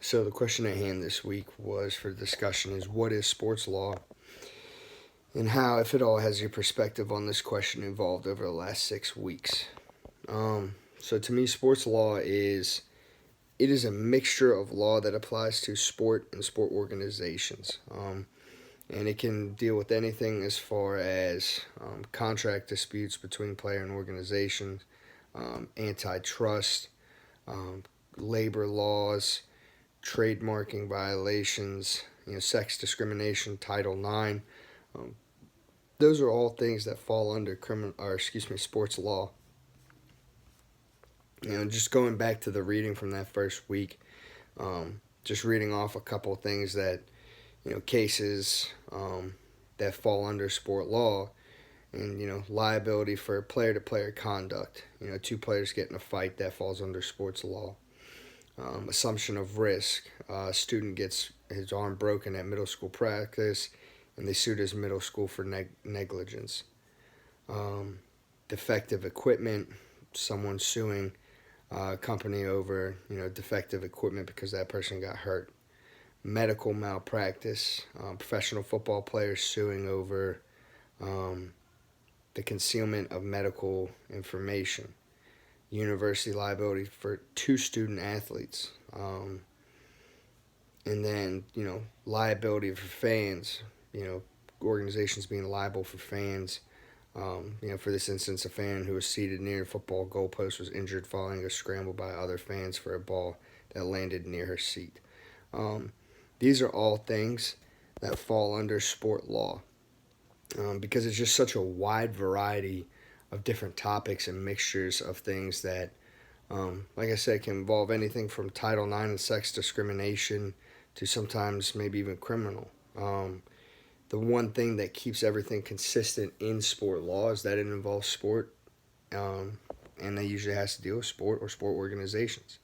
So the question at hand this week was for discussion is what is sports law and how, if at all, has your perspective on this question evolved over the last 6 weeks? So to me, sports law is a mixture of law that applies to sport and sport organizations. And it can deal with anything as far as contract disputes between player and organizations, antitrust, um, labor laws, trademarking violations, sex discrimination, Title IX. Um, those are all things that fall under sports law. Just going back to the reading from that first week, just reading off a couple of things that cases that fall under sport law, and liability for player-to-player conduct. Two players get in a fight, that falls under sports law. Assumption of risk. A student gets his arm broken at middle school practice, and they sued his middle school for negligence. Defective equipment. Someone suing a company over defective equipment because that person got hurt. Medical malpractice. Professional football players suing over the concealment of medical information. University liability for two student athletes. And then, liability for fans, organizations being liable for fans. For this instance, a fan who was seated near a football goalpost was injured following a scramble by other fans for a ball that landed near her seat. These are all things that fall under sport law because it's just such a wide variety of different topics and mixtures of things that, like I said, can involve anything from Title IX and sex discrimination to sometimes maybe even criminal. The one thing that keeps everything consistent in sport law is that it involves sport, and that usually has to deal with sport or sport organizations.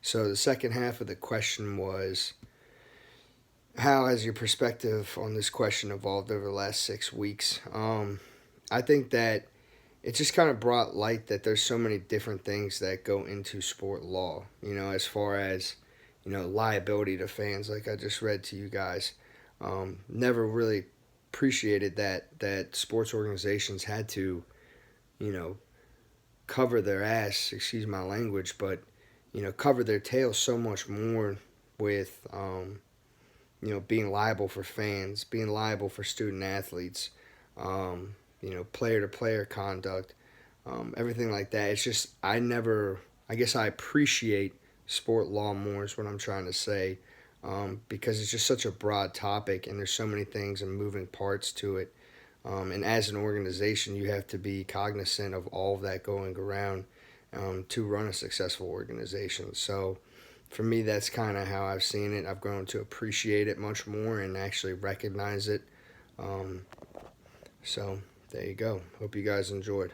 So the second half of the question was, how has your perspective on this question evolved over the last 6 weeks? I think that it just kind of brought light that there's so many different things that go into sport law, as far as, liability to fans, like I just read to you guys. Never really appreciated that sports organizations had to, cover their ass, excuse my language, but, cover their tail so much more with, being liable for fans, being liable for student athletes, player-to-player conduct, everything like that. It's just, I guess I appreciate sport law more is what I'm trying to say, because it's just such a broad topic and there's so many things and moving parts to it. And as an organization, you have to be cognizant of all of that going around to run a successful organization. So for me, that's kind of how I've seen it. I've grown to appreciate it much more and actually recognize it. So there you go. Hope you guys enjoyed.